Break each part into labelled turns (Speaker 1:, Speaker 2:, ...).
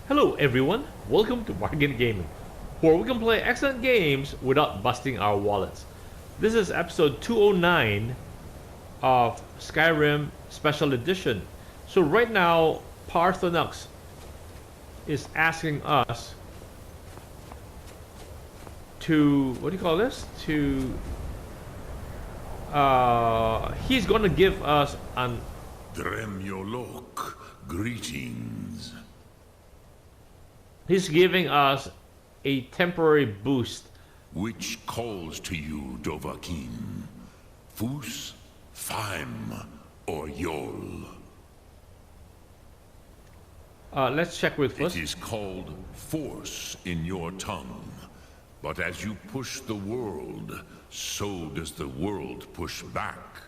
Speaker 1: Hello everyone, welcome to Bargain Gaming, where we can play excellent games without busting our wallets. This is episode 209 of Skyrim Special Edition. So right now, Paarthurnax is asking us to, what do you call this? He's gonna give us an,
Speaker 2: Dremyolok, greetings.
Speaker 1: he's giving us a temporary boost.
Speaker 2: Which calls to you, Dovahkiin? Fus, Faim, or Yol?
Speaker 1: Let's check with
Speaker 2: It
Speaker 1: first.
Speaker 2: is called force in your tongue. But as you push the world, so does the world push back.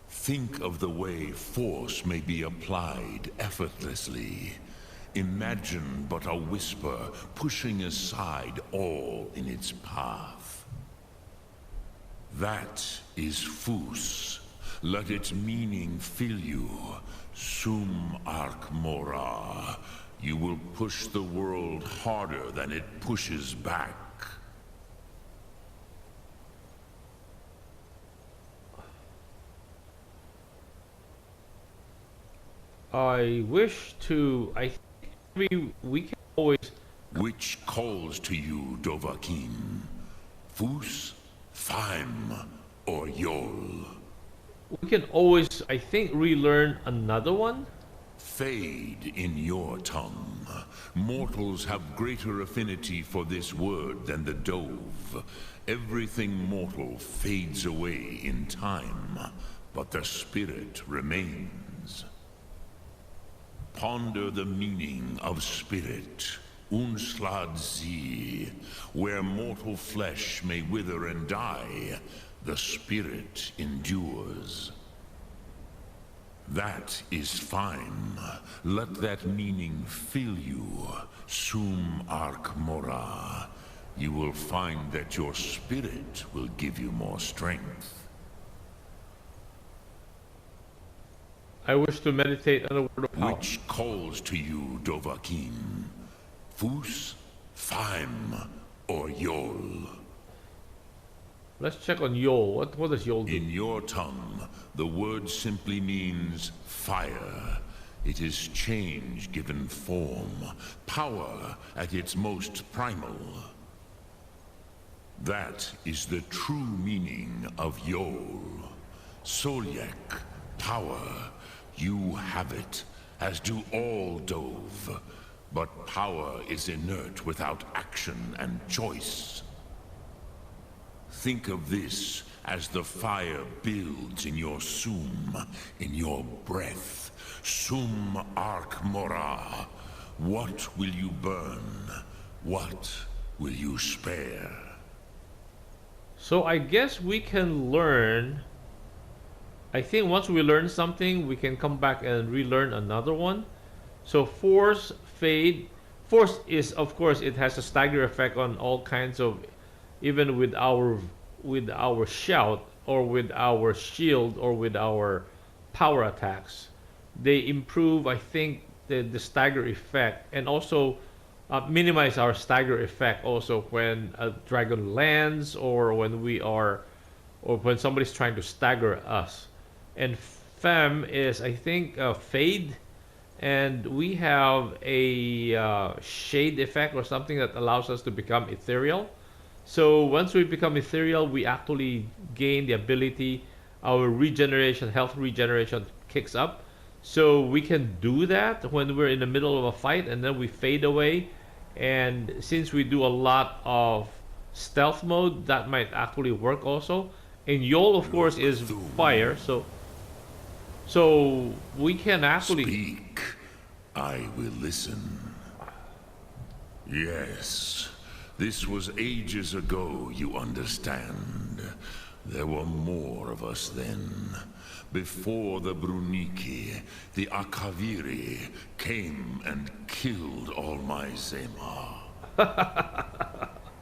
Speaker 2: Think of the way force may be applied effortlessly. Imagine but a whisper pushing aside all in its path. That is Fus. Let its meaning fill you. Sum Ark Mora. You will push the world harder than it pushes back.
Speaker 1: I wish to. I think we can always.
Speaker 2: Which calls to you, Dovahkiin? Fus, Faim, or Yol?
Speaker 1: We can always. I think relearn another one.
Speaker 2: Fade in your tongue. Mortals have greater affinity for this word than the Dove. Everything mortal fades away in time, but the spirit remains. Ponder the meaning of spirit. Unslad Zi. Where mortal flesh may wither and die, the spirit endures. That is fine. Let that meaning fill you. Sum Ark Mora. You will find that your spirit will give you more strength.
Speaker 1: I wish to meditate on the word of power.
Speaker 2: Which calls to you, Dovahkiin? Fus, Faim, or Yol?
Speaker 1: Let's check on Yol. What does Yol do?
Speaker 2: In your tongue, the word simply means fire. It is change given form, power at its most primal. That is the true meaning of Yol. Solyek, power. You have it, as do all Dove. But power is inert without action and choice. Think of this as the fire builds in your sum, in your breath. Sum Ark Mora. What will you burn? What will you spare?
Speaker 1: So I guess we can learn. I think once we learn something, we can come back and relearn another one. So force, fade. Force is, of course, it has a stagger effect on all kinds of, even with our shout or with our shield or with our power attacks. They improve, I think, the stagger effect, and also minimize our stagger effect also when a dragon lands, or when we are, or when somebody's trying to stagger us. And fem is, I think, fade, and we have a shade effect or something that allows us to become ethereal. So once we become ethereal, we actually gain the ability, our regeneration, health regeneration kicks up. So we can do that when we're in the middle of a fight, and then we fade away. And since we do a lot of stealth mode, that might actually work also. And Yol, of course, is fire, so we can actually.
Speaker 2: Speak. I will listen. Yes. This was ages ago, you understand. There were more of us then. Before the Bruniki, the Akaviri came and killed all my Zema.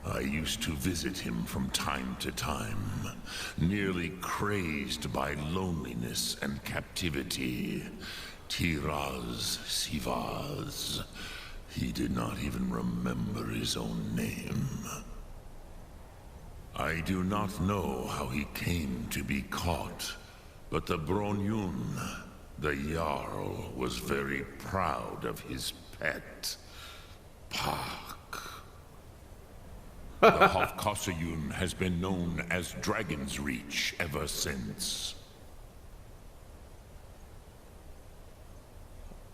Speaker 2: I used to visit him from time to time, nearly crazed by loneliness and captivity. Tiraz Sivaz. He did not even remember his own name. I do not know how he came to be caught, but the Bronyun, the Jarl, was very proud of his pet, Pak. The Hofkossayun has been known as Dragon's Reach ever since.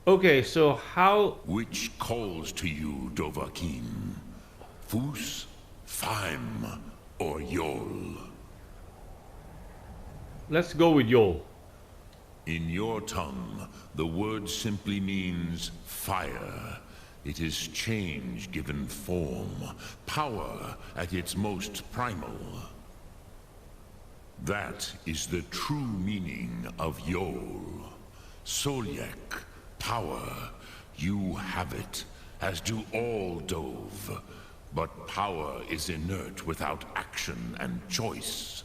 Speaker 1: Okay, so how...
Speaker 2: Which calls to you, Dovahkiin? Fus, Faim, or Yol?
Speaker 1: Let's go with Yol.
Speaker 2: In your tongue, the word simply means fire. It is change given form, power at its most primal. That is the true meaning of Yol. Solyek, power. You have it, as do all Dove. But power is inert without action and choice.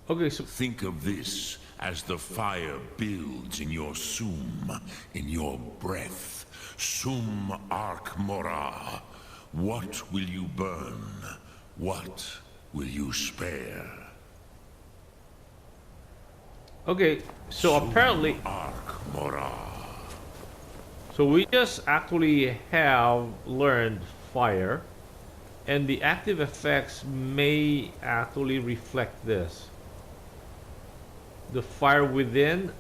Speaker 1: Okay, so...
Speaker 2: Think of this as the fire builds in your sum, in your breath. Sum Ark Morah. What will you burn? What will you spare?
Speaker 1: Okay, so apparently...
Speaker 2: Ark Morah.
Speaker 1: So we just actually have learned fire, and the active effects may actually reflect this. The fire within,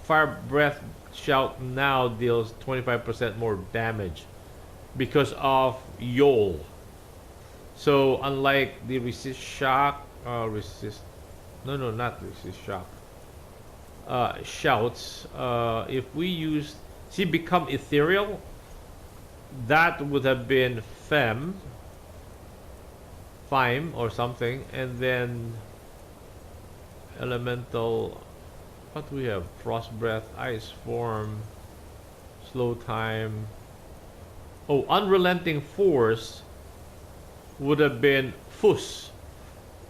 Speaker 1: fire breath shout now deals 25% more damage because of Yol. So unlike the resist shock, not resist shock, shouts, if we use, see, become ethereal, that would have been Fem or something, and then elemental, what do we have? Frost breath, ice form, slow time. Oh, unrelenting force would have been Fus.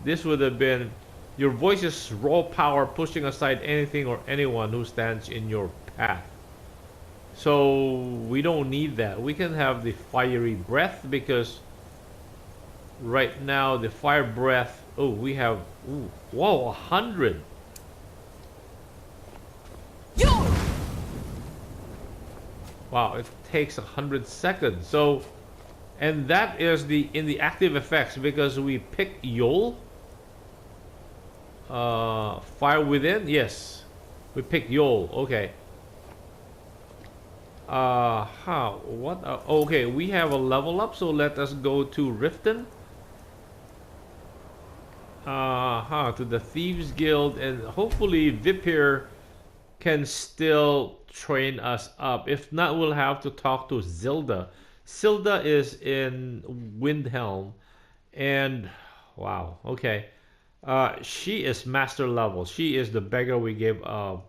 Speaker 1: This would have been your voice's raw power pushing aside anything or anyone who stands in your path. So we don't need that. We can have the fiery breath because right now the fire breath, oh, we have, ooh, whoa, 100. Wow, it takes 100 seconds. So, and that is the in the active effects because we pick Yol. Fire within, yes, we pick Yol. Okay. What? Okay, we have a level up, so let us go to Riften. To the Thieves Guild, and hopefully Vipir can still train us up. If not, we'll have to talk to Zilda. Zilda is in Windhelm, and wow, okay. She is master level. She is the beggar we gave 1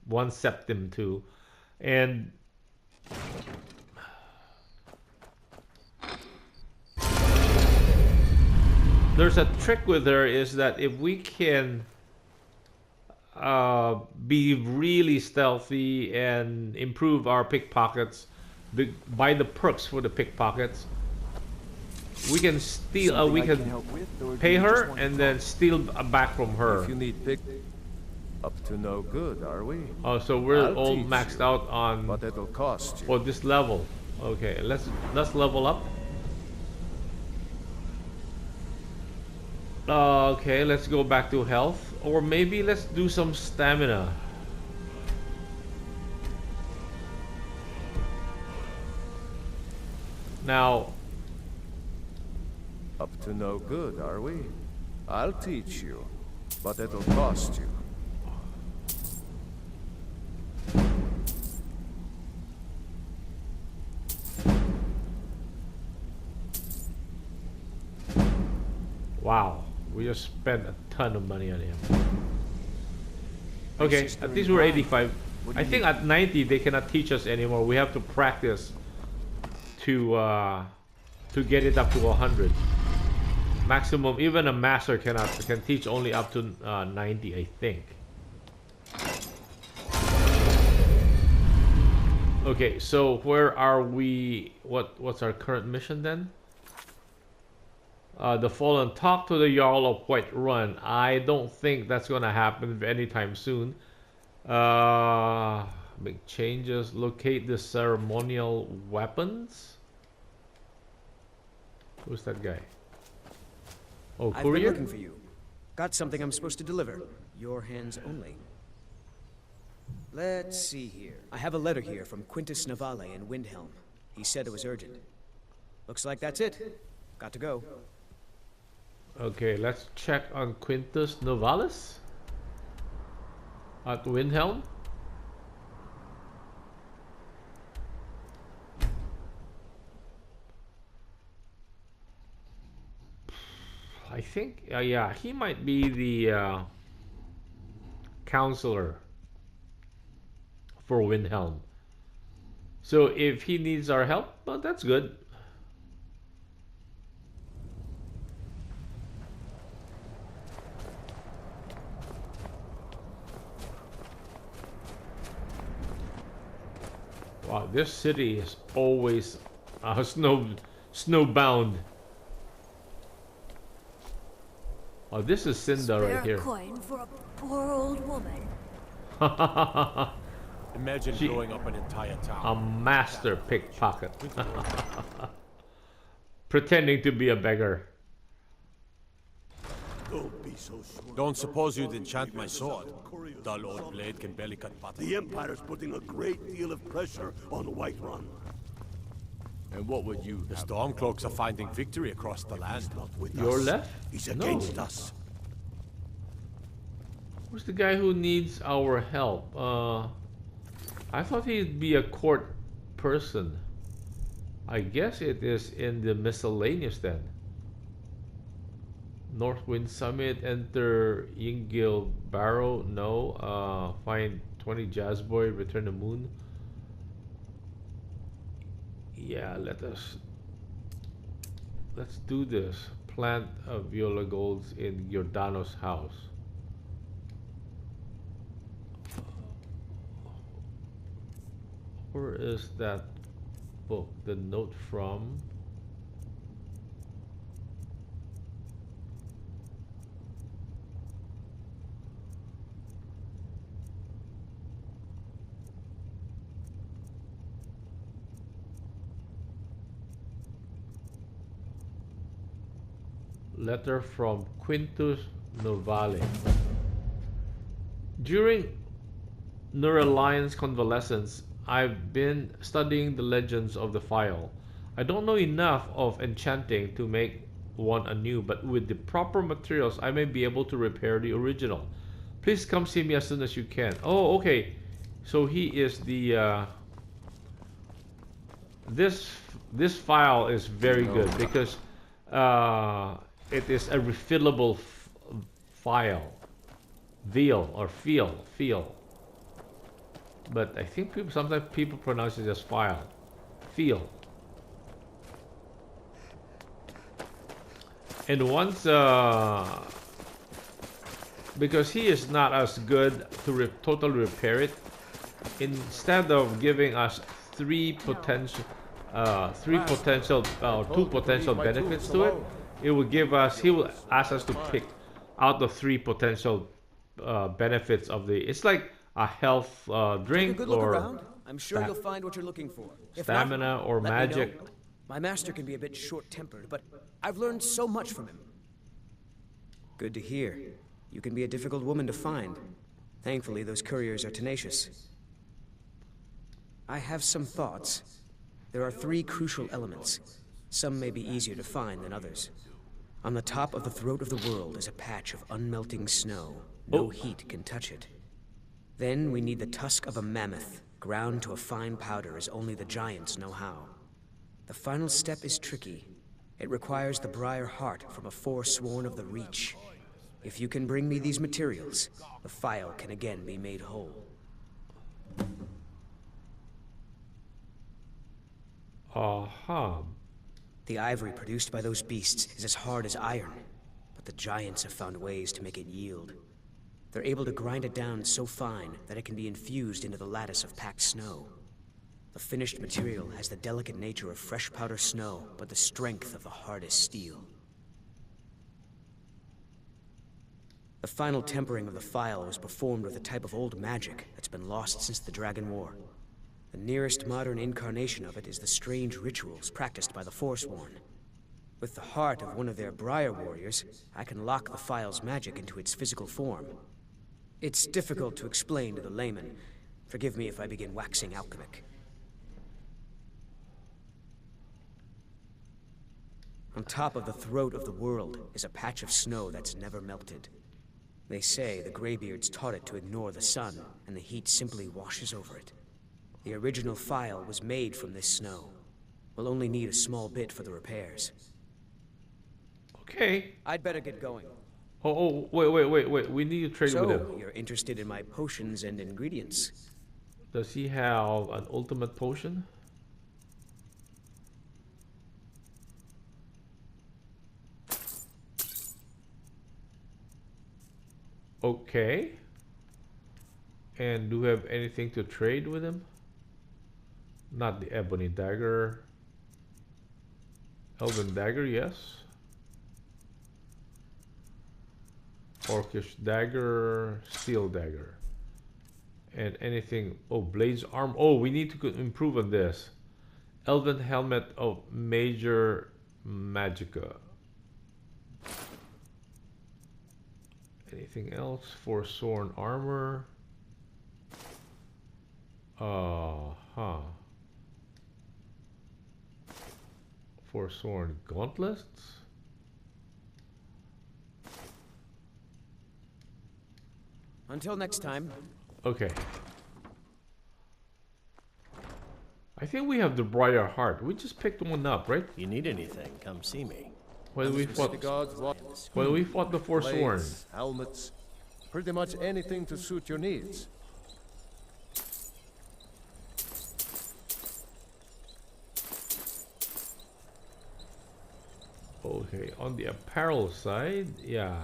Speaker 1: septim to, and there's a trick with her is that if we can be really stealthy and improve our pickpockets, buy the perks for the pickpockets, we can steal. We can pay her and then steal back from her.
Speaker 3: If you need pick, up to no good, are we?
Speaker 1: Oh, so we're all maxed out on
Speaker 3: what it'll cost you.
Speaker 1: for this level. Okay, let's level up. Okay, let's go back to health, or maybe let's do some stamina. Now,
Speaker 3: up to no good, are we? I'll teach you, but it'll cost you.
Speaker 1: wow, we just spent a ton of money on him. Okay, at least we're 85. I think at 90 they cannot teach us anymore. We have to practice to get it up to 100. Maximum, even a master can teach only up to 90, I think. Okay, so where are we? What's our current mission then? The Fallen, talk to the Jarl of Whiterun. I don't think that's gonna happen anytime soon. Uh, Make changes. Locate the ceremonial weapons. Who's that guy? Oh,
Speaker 4: I've been
Speaker 1: courier?
Speaker 4: looking for you. Got something I'm supposed to deliver. Your hands only. Let's see here. I have a letter here from Quintus Navale in Windhelm. He said it was urgent. Looks like that's it. Got to go.
Speaker 1: Okay, let's check on Quintus Novalis at Windhelm. I think, yeah, he might be the counselor for Windhelm. So if he needs our help, well, that's good. Wow, this city is always snowbound. Oh, this is Cinda right here.
Speaker 5: Coin for a poor old woman.
Speaker 6: Imagine blowing up an entire
Speaker 1: A
Speaker 6: town.
Speaker 1: master pickpocket. Pretending to be a beggar.
Speaker 7: Don't be so sure.
Speaker 6: Don't suppose you'd enchant my sword. Dull old blade can barely cut butter.
Speaker 7: The Empire's putting a great deal of pressure on Whiterun.
Speaker 6: And what would you? The Stormcloaks are finding victory across the land.
Speaker 7: Not with
Speaker 1: Your
Speaker 7: us.
Speaker 1: left?
Speaker 7: He's
Speaker 1: No.
Speaker 7: against us.
Speaker 1: Who's the guy who needs our help? I thought he'd be a court person. I guess it is in the miscellaneous then. Northwind Summit, enter Yingil Barrow. No. Find 20 Jazz Boy, return the moon. Yeah, let's do this. Plant a Viola Golds in Giordano's house. Where is that book? The note from? Letter from Quintus Novale. During Neuraline's convalescence, I've been studying the legends of the file. I don't know enough of enchanting to make one anew, but with the proper materials I may be able to repair the original. Please come see me as soon as you can. Oh, okay. So he is the this file is very good because it is a refillable file. Feel. But I think sometimes people pronounce it as file. Feel. And once, because he is not as good to totally repair it, instead of giving us two potential benefits to it, it will give us, he will ask us to pick out the 3 potential benefits of the, it's like a health
Speaker 4: Take a
Speaker 1: drink
Speaker 4: good look
Speaker 1: or
Speaker 4: around. I'm sure you'll find what you're looking for. If
Speaker 1: stamina
Speaker 4: not,
Speaker 1: or
Speaker 4: let me
Speaker 1: magic.
Speaker 4: know. My master can be a bit short-tempered, but I've learned so much from him. Good to hear. You can be a difficult woman to find. Thankfully, those couriers are tenacious. I have some thoughts. There are 3 crucial elements. Some may be easier to find than others. On the top of the throat of the world is a patch of unmelting snow. No heat can touch it. Then we need the tusk of a mammoth, ground to a fine powder as only the giants know how. The final step is tricky. It requires the briar heart from a forsworn of the Reach. If you can bring me these materials, the file can again be made whole. The ivory produced by those beasts is as hard as iron, but the giants have found ways to make it yield. They're able to grind it down so fine that it can be infused into the lattice of packed snow. The The finished material has the delicate nature of fresh powder snow, but the strength of the hardest steel. The final tempering of the file was performed with a type of old magic that's been lost since the Dragon War. The nearest modern incarnation of it is the strange rituals practiced by the Forsworn. With the heart of one of their Briar warriors, I can lock the file's magic into its physical form. It's difficult to explain to the layman. Forgive me if I begin waxing alchemic. On top of the throat of the world is a patch of snow that's never melted. They say the Greybeards taught it to ignore the sun, and the heat simply washes over it. The original file was made from this snow. We'll only need a small bit for the repairs.
Speaker 1: Okay.
Speaker 4: I'd better get going.
Speaker 1: Wait. We need to trade with him.
Speaker 4: So, you're interested in my potions and ingredients?
Speaker 1: Does he have an ultimate potion? Okay. And do we have anything to trade with him? Not the ebony dagger. Elven dagger, yes. Orcish dagger, steel dagger. And anything. Oh, blades arm. Oh, we need to improve on this. Elven helmet of major magica. Anything else? Forsworn armor. Forsworn gauntlets.
Speaker 4: Until next time.
Speaker 1: Okay. I think we have the Briar Heart. We just picked one up, right?
Speaker 6: You need anything, come see me.
Speaker 1: When we fought the Forsworn.
Speaker 3: Blades, helmets, pretty much anything to suit your needs.
Speaker 1: Okay, on the apparel side, yeah.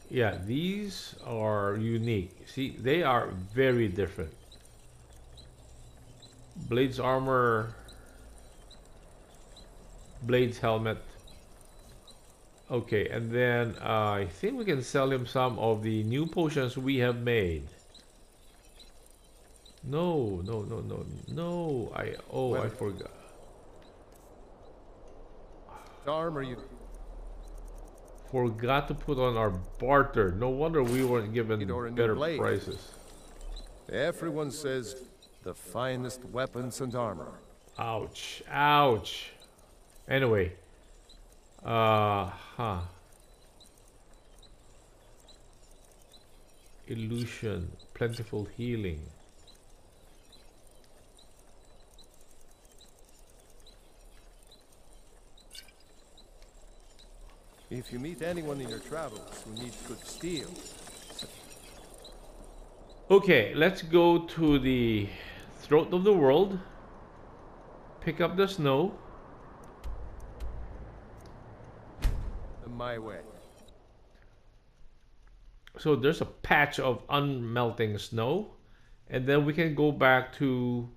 Speaker 1: Yeah, these are unique. See, they are very different. Blades armor, Blades helmet. Okay, and then I think we can sell him some of the new potions we have made. No. I forgot.
Speaker 3: Armor you
Speaker 1: Forgot to put on our barter. No wonder we weren't given
Speaker 3: or a new
Speaker 1: better
Speaker 3: blade.
Speaker 1: prices.
Speaker 3: Everyone says the finest weapons and armor.
Speaker 1: Ouch. Ouch. Anyway. Illusion. Plentiful healing.
Speaker 3: If you meet anyone in your travels who needs good steel,
Speaker 1: Okay, let's go to the throat of the world. Pick up the snow.
Speaker 3: my way.
Speaker 1: So there's a patch of unmelting snow, and then we can go back to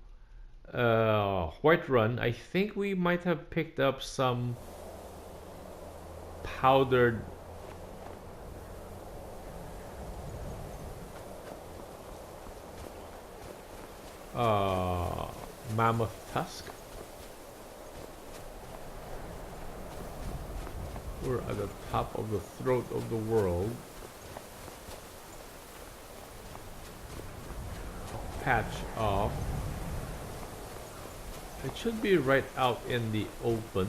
Speaker 1: Whiterun. I think we might have picked up some powdered mammoth tusk. We're at the top of the throat of the world. A patch of... It should be right out in the open.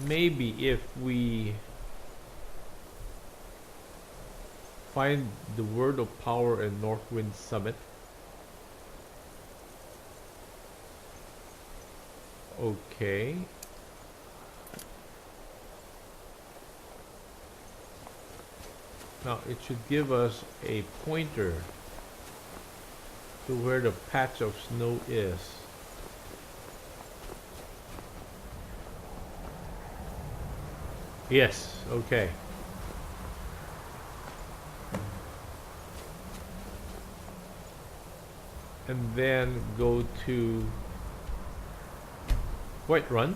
Speaker 1: Maybe if we find the word of power in Northwind Summit. Okay. Now it should give us a pointer to where the patch of snow is. Yes, okay. And then go to Whiterun.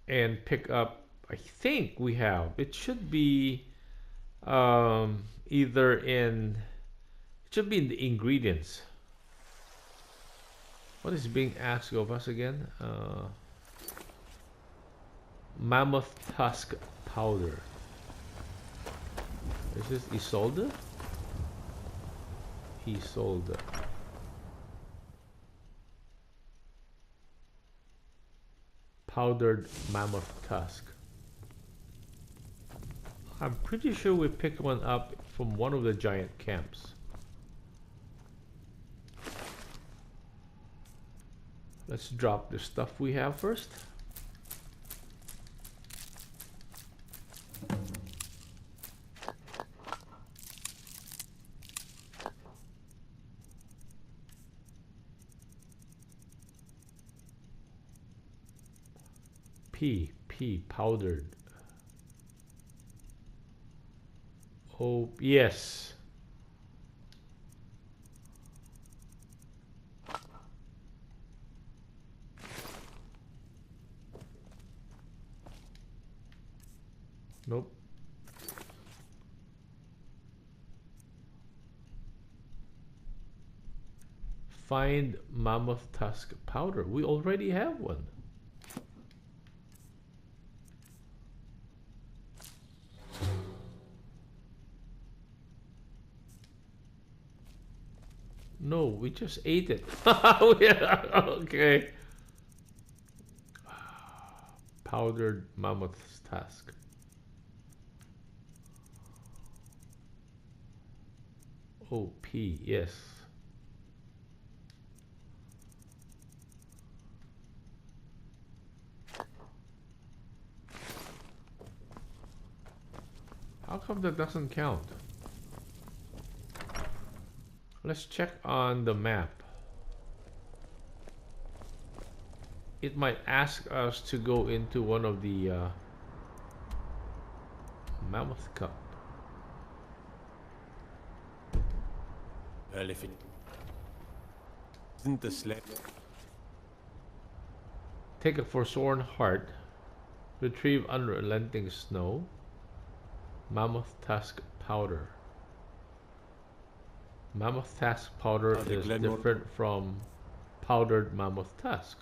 Speaker 1: And pick up, I think we have, it should be either in, it should be in the ingredients. What is being asked of us again? Mammoth tusk powder. Is this Isolde? Isolde. Powdered mammoth tusk. I'm pretty sure we picked one up from one of the giant camps. Let's drop the stuff we have first. P powdered. Oh yes. Nope. Find mammoth tusk powder. We already have one. No, we just ate it. Yeah, okay. Powdered mammoth tusk. Oh, P, yes. How come that doesn't count? Let's check on the map. It might ask us to go into one of the Mammoth Cup.
Speaker 6: Well, if it isn't the sled.
Speaker 1: Take a Forsworn Heart. Retrieve Unrelenting Snow. Mammoth Tusk Powder. Mammoth tusk powder is different from powdered mammoth tusk.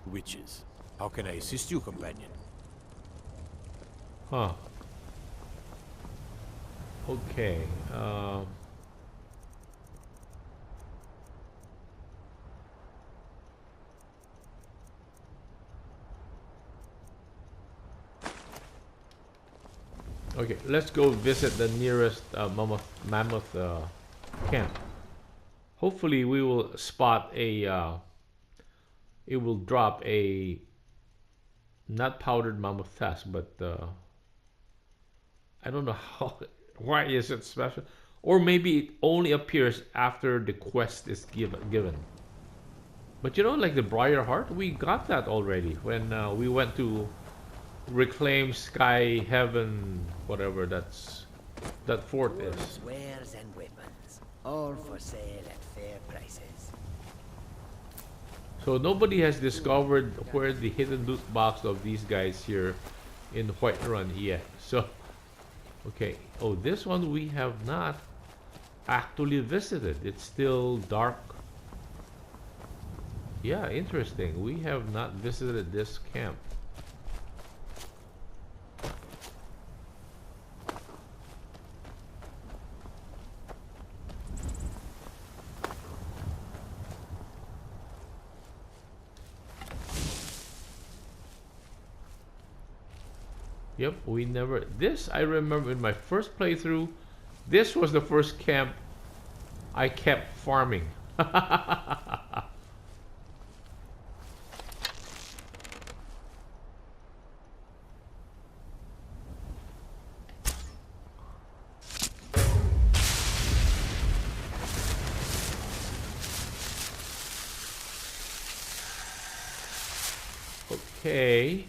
Speaker 6: Witches. How can I assist you, companion?
Speaker 1: Huh. Okay. Okay, let's go visit the nearest mammoth camp. Hopefully we will spot a, it will drop a, not powdered mammoth tusk, but I don't know how, why is it special? Or maybe it only appears after the quest is given. But you know, like the Briar Heart, we got that already when we went to reclaim Sky Heaven, whatever that fort is.
Speaker 8: Wares and weapons, all for sale at fair prices.
Speaker 1: So nobody has discovered where the hidden loot box of these guys here in Whiterun yet. So, okay. Oh, this one we have not actually visited. It's still dark. Yeah, interesting. We have not visited this camp. Yep, we never... This, I remember in my first playthrough, this was the first camp I kept farming. Okay.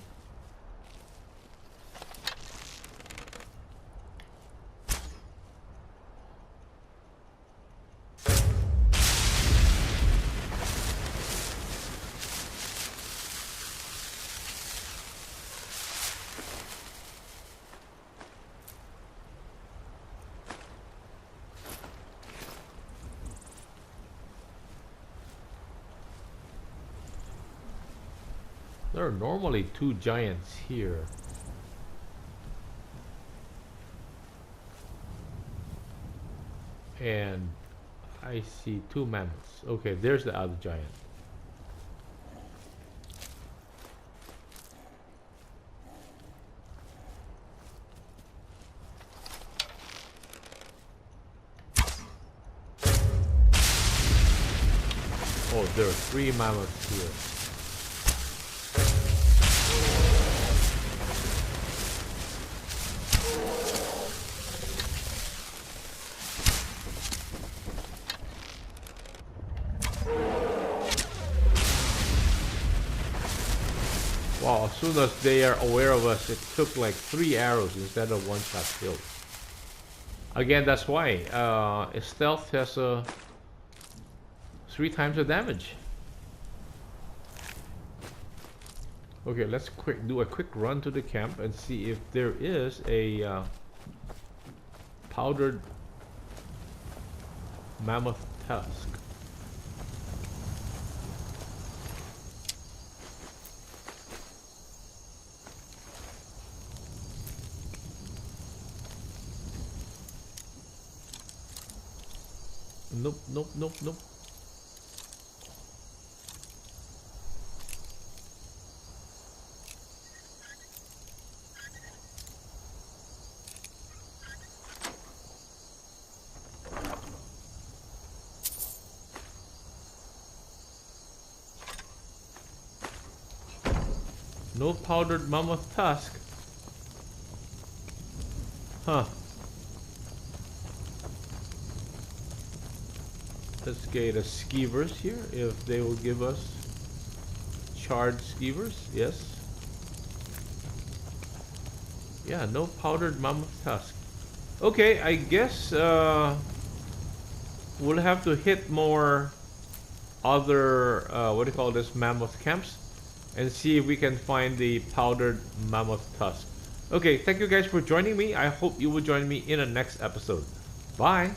Speaker 1: There are normally 2 giants here. And I see 2 mammoths. Okay, there's the other giant. Oh, there are 3 mammoths here. Wow, as soon as they are aware of us, it took like 3 arrows instead of 1-shot kill. Again, that's why stealth has 3 times the damage. Okay, let's do a quick run to the camp and see if there is a powdered mammoth tusk. Nope, nope, nope, nope. No powdered mammoth tusk. Huh. Let's get a skeevers here, if they will give us charred skeevers. Yes. Yeah, no powdered mammoth tusk. Okay, I guess we'll have to hit more other what do you call this, mammoth camps, and see if we can find the powdered mammoth tusk. Okay, thank you guys for joining me. I hope you will join me in the next episode. Bye.